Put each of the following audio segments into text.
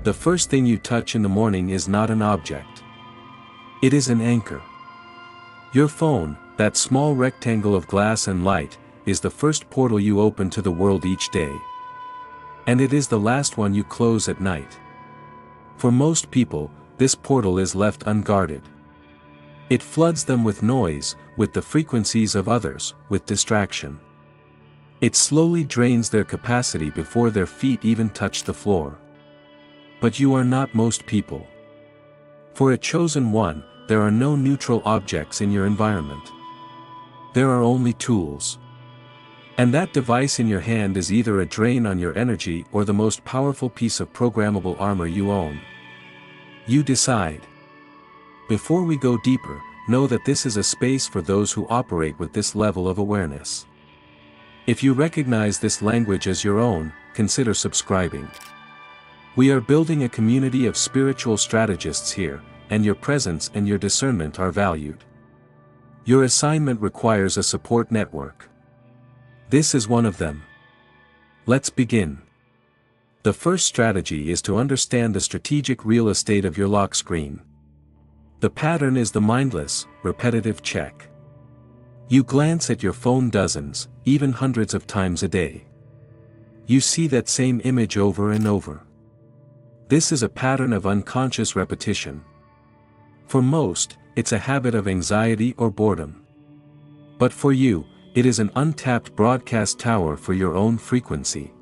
The first thing you touch in the morning is not an object. It is an anchor. Your phone, that small rectangle of glass and light, is the first portal you open to the world each day. And it is the last one you close at night. For most people, this portal is left unguarded. It floods them with noise, with the frequencies of others, with distraction. It slowly drains their capacity before their feet even touch the floor. But you are not most people. For a chosen one, there are no neutral objects in your environment. There are only tools. And that device in your hand is either a drain on your energy or the most powerful piece of programmable armor you own. You decide. Before we go deeper, know that this is a space for those who operate with this level of awareness. If you recognize this language as your own, consider subscribing. We are building a community of spiritual strategists here, and your presence and your discernment are valued. Your assignment requires a support network. This is one of them. Let's begin. The first strategy is to understand the strategic real estate of your lock screen. The pattern is the mindless, repetitive check. You glance at your phone dozens, even hundreds of times a day. You see that same image over and over. This is a pattern of unconscious repetition. For most, it's a habit of anxiety or boredom. But for you, it is an untapped broadcast tower for your own frequency.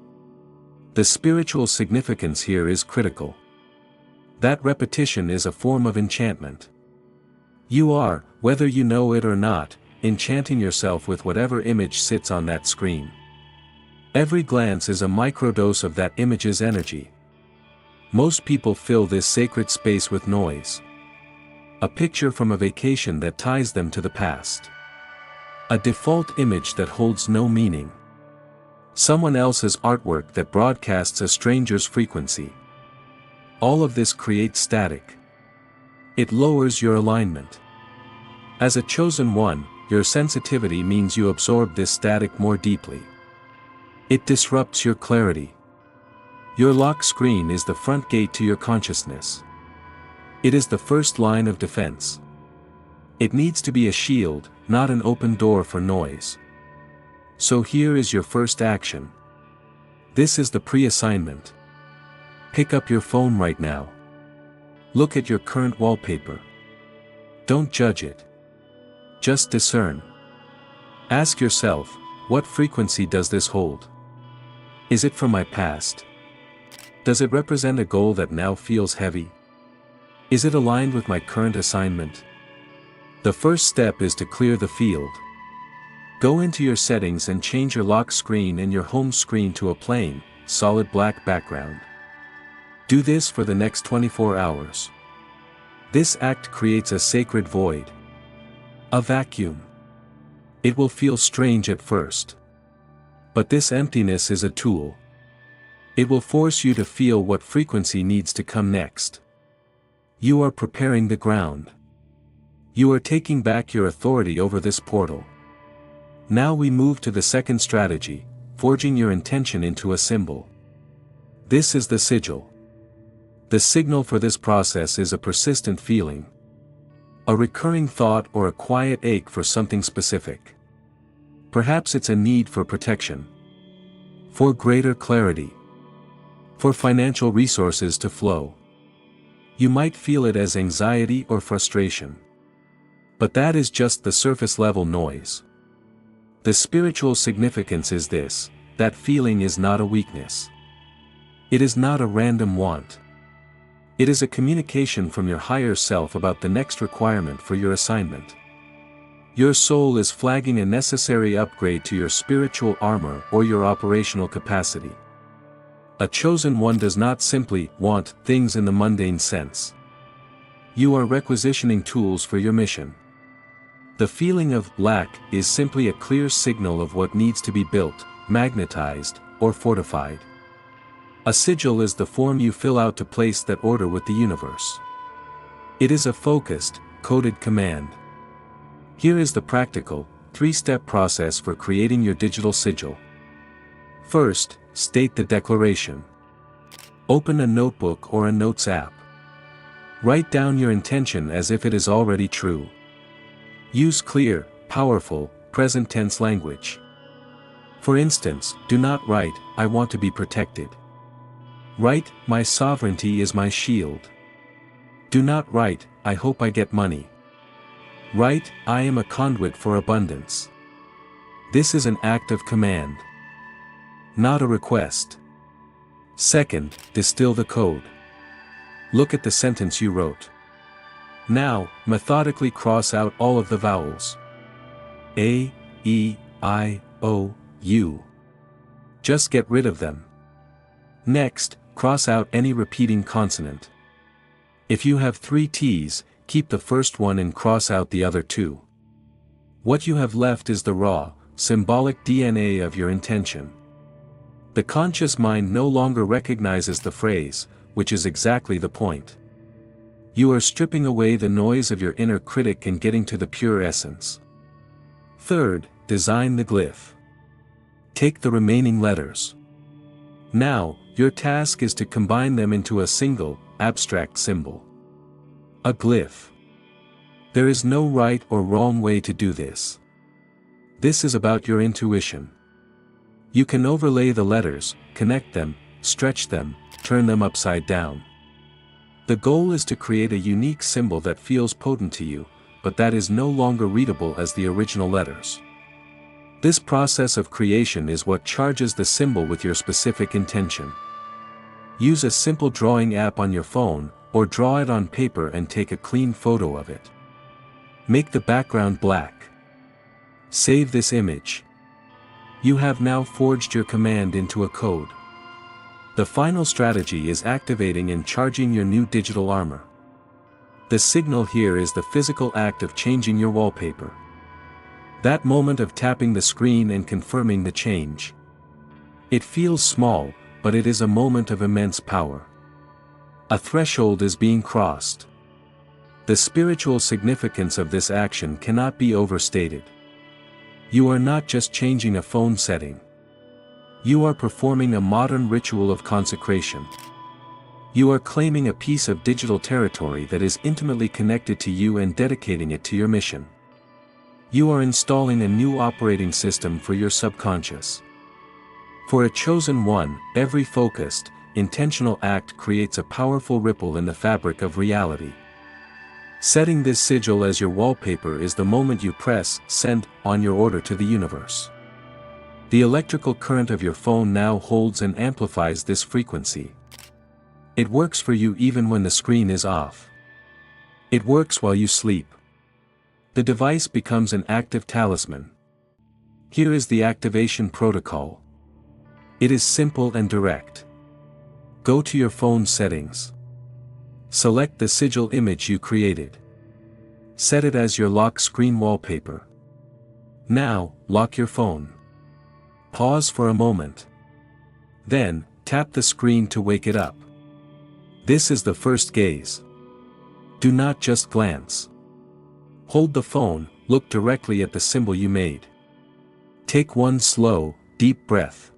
The spiritual significance here is critical. That repetition is a form of enchantment. You are, whether you know it or not, enchanting yourself with whatever image sits on that screen. Every glance is a microdose of that image's energy. Most people fill this sacred space with noise. A picture from a vacation that ties them to the past. A default image that holds no meaning. Someone else's artwork that broadcasts a stranger's frequency. All of this creates static. It lowers your alignment. As a chosen one, your sensitivity means you absorb this static more deeply. It disrupts your clarity. Your lock screen is the front gate to your consciousness. It is the first line of defense. It needs to be a shield, not an open door for noise. So here is your first action. This is the pre-assignment. Pick up your phone right now. Look at your current wallpaper. Don't judge it. Just discern. Ask yourself, what frequency does this hold? Is it from my past? Does it represent a goal that now feels heavy? Is it aligned with my current assignment? The first step is to clear the field. Go into your settings and change your lock screen and your home screen to a plain, solid black background. Do this for the next 24 hours. This act creates a sacred void. A vacuum. It will feel strange at first. But this emptiness is a tool. It will force you to feel what frequency needs to come next. You are preparing the ground. You are taking back your authority over this portal. Now we move to the second strategy, forging your intention into a symbol. This is the sigil. The signal for this process is a persistent feeling. A recurring thought or a quiet ache for something specific. Perhaps it's a need for protection. For greater clarity. For financial resources to flow. You might feel it as anxiety or frustration. But that is just the surface level noise. The spiritual significance is this: that feeling is not a weakness. It is not a random want. It is a communication from your higher self about the next requirement for your assignment. Your soul is flagging a necessary upgrade to your spiritual armor or your operational capacity. A chosen one does not simply want things in the mundane sense. You are requisitioning tools for your mission. The feeling of lack is simply a clear signal of what needs to be built, magnetized, or fortified. A sigil is the form you fill out to place that order with the universe. It is a focused, coded command. Here is the practical, three-step process for creating your digital sigil. First, state the declaration. Open a notebook or a notes app. Write down your intention as if it is already true. Use clear, powerful, present tense language. For instance, do not write, "I want to be protected." Write, "My sovereignty is my shield." Do not write, "I hope I get money." Write, "I am a conduit for abundance." This is an act of command, not a request. Second, distill the code. Look at the sentence you wrote. Now, methodically cross out all of the vowels. A, E, I, O, U. Just get rid of them. Next, cross out any repeating consonant. If you have 3 T's, keep the first one and cross out the other 2. What you have left is the raw, symbolic DNA of your intention. The conscious mind no longer recognizes the phrase, which is exactly the point. You are stripping away the noise of your inner critic and getting to the pure essence. Third, design the glyph. Take the remaining letters. Now, your task is to combine them into a single, abstract symbol. A glyph. There is no right or wrong way to do this. This is about your intuition. You can overlay the letters, connect them, stretch them, turn them upside down. The goal is to create a unique symbol that feels potent to you, but that is no longer readable as the original letters. This process of creation is what charges the symbol with your specific intention. Use a simple drawing app on your phone, or draw it on paper and take a clean photo of it. Make the background black. Save this image. You have now forged your command into a code. The final strategy is activating and charging your new digital armor. The signal here is the physical act of changing your wallpaper. That moment of tapping the screen and confirming the change. It feels small, but it is a moment of immense power. A threshold is being crossed. The spiritual significance of this action cannot be overstated. You are not just changing a phone setting. You are performing a modern ritual of consecration. You are claiming a piece of digital territory that is intimately connected to you and dedicating it to your mission. You are installing a new operating system for your subconscious. For a chosen one, every focused, intentional act creates a powerful ripple in the fabric of reality. Setting this sigil as your wallpaper is the moment you press send on your order to the universe. The electrical current of your phone now holds and amplifies this frequency. It works for you even when the screen is off. It works while you sleep. The device becomes an active talisman. Here is the activation protocol. It is simple and direct. Go to your phone settings. Select the sigil image you created. Set it as your lock screen wallpaper. Now, lock your phone. Pause for a moment. Then, tap the screen to wake it up. This is the first gaze. Do not just glance. Hold the phone, look directly at the symbol you made. Take one slow, deep breath.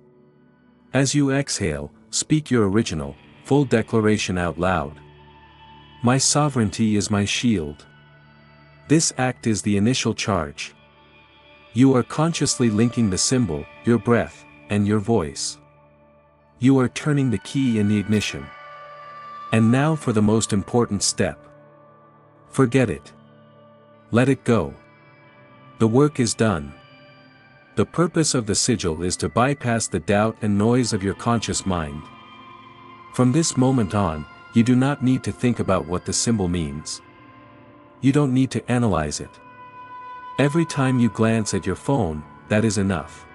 As you exhale, speak your original, full declaration out loud. My sovereignty is my shield. This act is the initial charge. You are consciously linking the symbol, your breath, and your voice. You are turning the key in the ignition. And now for the most important step. Forget it. Let it go. The work is done. The purpose of the sigil is to bypass the doubt and noise of your conscious mind. From this moment on, you do not need to think about what the symbol means. You don't need to analyze it. Every time you glance at your phone, that is enough.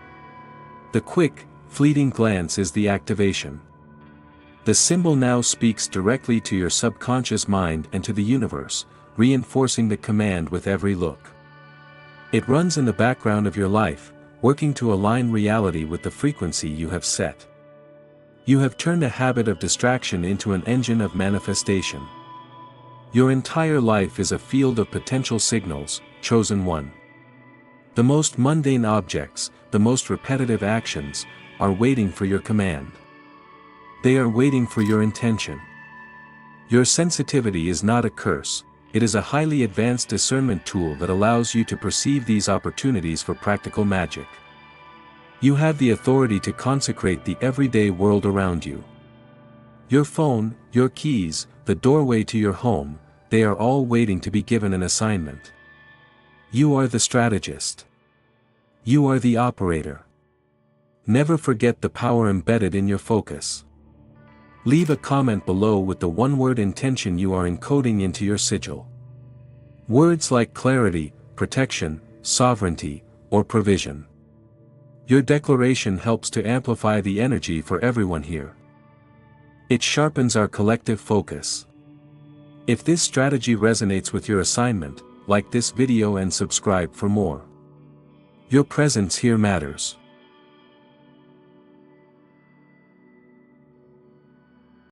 The quick, fleeting glance is the activation. The symbol now speaks directly to your subconscious mind and to the universe, reinforcing the command with every look. It runs in the background of your life, working to align reality with the frequency you have set. You have turned a habit of distraction into an engine of manifestation. Your entire life is a field of potential signals, chosen one. The most mundane objects, the most repetitive actions, are waiting for your command. They are waiting for your intention. Your sensitivity is not a curse, it is a highly advanced discernment tool that allows you to perceive these opportunities for practical magic. You have the authority to consecrate the everyday world around you. Your phone, your keys, the doorway to your home, they are all waiting to be given an assignment. You are the strategist. You are the operator. Never forget the power embedded in your focus. Leave a comment below with the one-word intention you are encoding into your sigil. Words like clarity, protection, sovereignty, or provision. Your declaration helps to amplify the energy for everyone here. It sharpens our collective focus. If this strategy resonates with your assignment, like this video and subscribe for more. Your presence here matters.